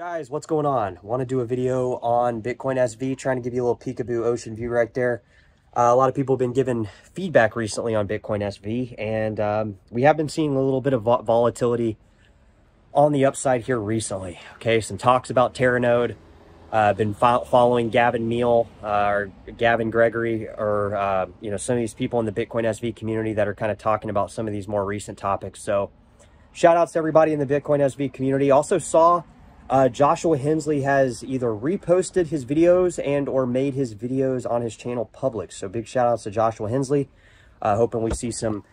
Guys, what's going on? Want to do a video on Bitcoin SV, trying to give you a little peekaboo ocean view right there. A lot of people have been giving feedback recently on Bitcoin SV, and we have been seeing a little bit of volatility on the upside here recently. Okay, some talks about Terranode. Been following Gavin Neal or Gavin Gregory, or some of these people in the Bitcoin SV community that are kind of talking about some of these more recent topics. So shout outs to everybody in the Bitcoin SV community. Also saw Joshua Hensley has either reposted his videos and or made his videos on his channel public. So big shout outs to Joshua Hensley. Hoping we see some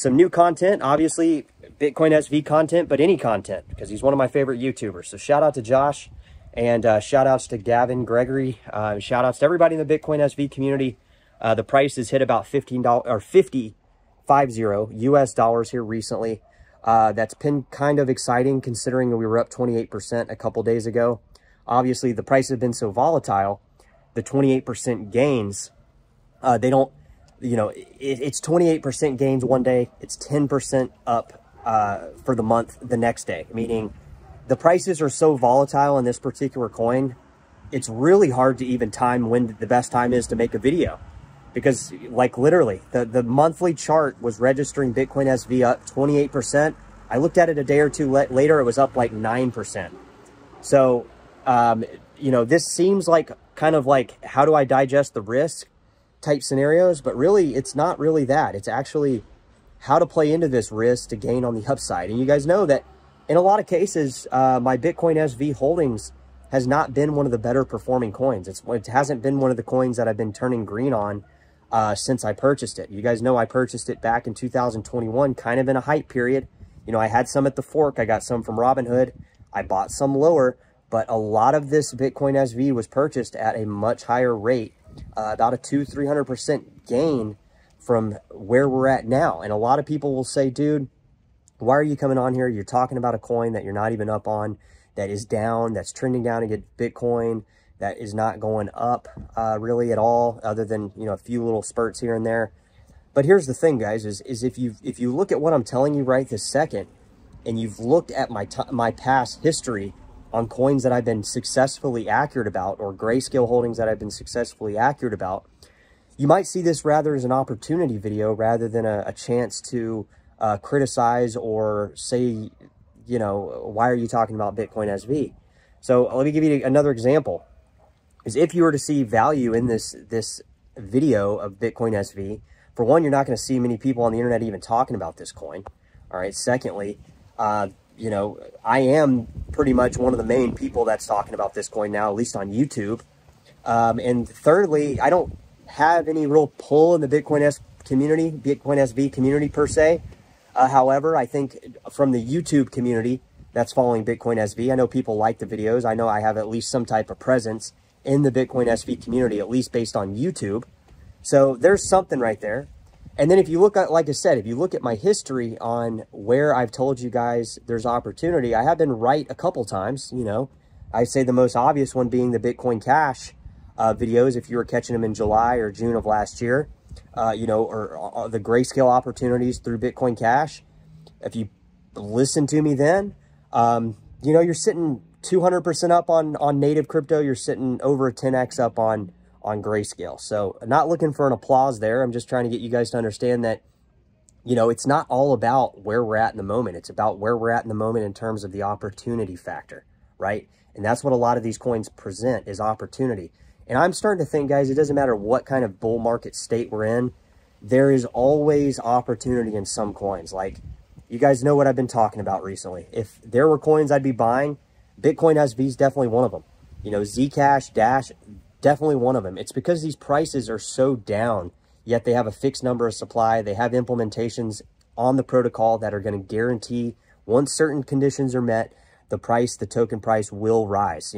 new content, obviously Bitcoin SV content, but any content, because he's one of my favorite YouTubers. So shout out to Josh, and shout outs to Gavin Gregory. Shout outs to everybody in the Bitcoin SV community. The price has hit about $50 or 50 US dollars here recently. That's been kind of exciting considering we were up 28% a couple days ago. Obviously, the prices have been so volatile. The 28% gains, they don't, it's 28% gains one day. It's 10% up for the month the next day, meaning the prices are so volatile in this particular coin. It's really hard to even time when the best time is to make a video. Because, like, literally, the monthly chart was registering Bitcoin SV up 28%. I looked at it a day or two later, it was up like 9%. So, this seems like kind of like, how do I digest the risk type scenarios? But really, it's not really that. It's actually how to play into this risk to gain on the upside. And you guys know that in a lot of cases, my Bitcoin SV holdings has not been one of the better performing coins. It hasn't been one of the coins that I've been turning green on since I purchased it. You guys know I purchased it back in 2021, kind of in a hype period. I had some at the fork. I got some from Robinhood. I bought some lower, but a lot of this Bitcoin SV was purchased at a much higher rate, about a 200-300% gain from where we're at now. And a lot of people will say, dude, why are you coming on here? You're talking about a coin that you're not even up on, that is down, that's trending down against Bitcoin, that is not going up really at all, other than, a few little spurts here and there. But here's the thing, guys, is if you look at what I'm telling you right this second, and you've looked at my past history on coins that I've been successfully accurate about, or grayscale holdings that I've been successfully accurate about, you might see this rather as an opportunity video rather than a chance to criticize or say, why are you talking about Bitcoin SV? So let me give you another example. Is if you were to see value in this video of Bitcoin SV, for one, you're not going to see many people on the internet even talking about this coin. All right. Secondly, I am pretty much one of the main people that's talking about this coin now, at least on YouTube. And thirdly, I don't have any real pull in the Bitcoin SV community per se. However, I think from the YouTube community that's following Bitcoin SV, I know people like the videos. I know I have at least some type of presence in the Bitcoin SV community, at least based on YouTube. So there's something right there. And then if you look at, like I said, if you look at my history on where I've told you guys there's opportunity, I have been right a couple times. I say the most obvious one being the Bitcoin Cash videos, if you were catching them in July or June of last year, or the grayscale opportunities through Bitcoin Cash. If you listen to me then, you're sitting 200% up on native crypto. You're sitting over a 10x up on grayscale. So not looking for an applause there. I'm just trying to get you guys to understand that, it's not all about where we're at in the moment. It's about where we're at in the moment in terms of the opportunity factor, right? And that's what a lot of these coins present, is opportunity. And I'm starting to think, guys, it doesn't matter what kind of bull market state we're in, there is always opportunity in some coins. Like, you guys know what I've been talking about recently. If there were coins I'd be buying, Bitcoin SV is definitely one of them. Zcash, Dash, definitely one of them. It's because these prices are so down, yet they have a fixed number of supply. They have implementations on the protocol that are going to guarantee, once certain conditions are met, the token price will rise.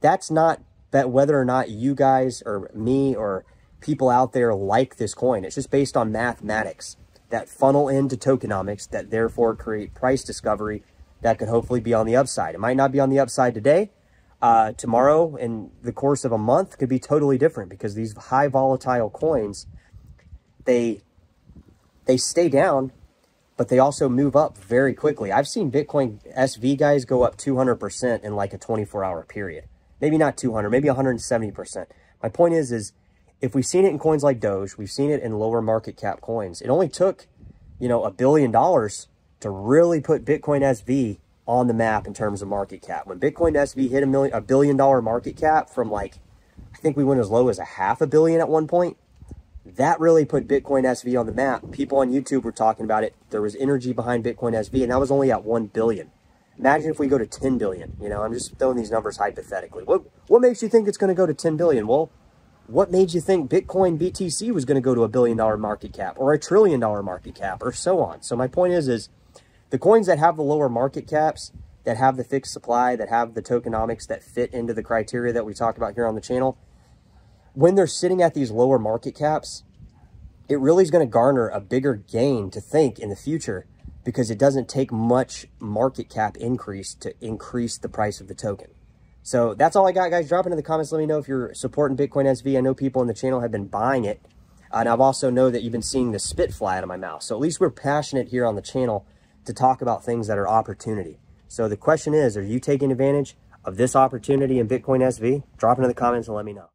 That's not that whether or not you guys or me or people out there like this coin. It's just based on mathematics that funnel into tokenomics, that therefore create price discovery that could hopefully be on the upside. It might not be on the upside today. Tomorrow, in the course of a month, could be totally different, because these high volatile coins, they stay down, but they also move up very quickly. I've seen Bitcoin SV guys go up 200% in like a 24-hour period. Maybe not 200, maybe 170%. My point is if we've seen it in coins like Doge, we've seen it in lower market cap coins. It only took, you know, $1 billion to really put Bitcoin SV on the map in terms of market cap. When Bitcoin SV hit $1 billion market cap from like, I think we went as low as a $500 million at one point. That really put Bitcoin SV on the map. People on YouTube were talking about it. There was energy behind Bitcoin SV, and that was only at 1 billion. Imagine if we go to 10 billion. You know, I'm just throwing these numbers hypothetically. What makes you think it's going to go to 10 billion? Well, what made you think Bitcoin BTC was going to go to $1 billion market cap or $1 trillion market cap or so on? So my point is the coins that have the lower market caps, that have the fixed supply, that have the tokenomics that fit into the criteria that we talk about here on the channel, when they're sitting at these lower market caps, it really is going to garner a bigger gain to think in the future, because it doesn't take much market cap increase to increase the price of the token. So that's all I got, guys. Drop into the comments. Let me know if you're supporting Bitcoin SV. I know people on the channel have been buying it. And I've also know that you've been seeing the spit fly out of my mouth. So at least we're passionate here on the channel to talk about things that are opportunity. So the question is, are you taking advantage of this opportunity in Bitcoin SV? Drop into the comments and let me know.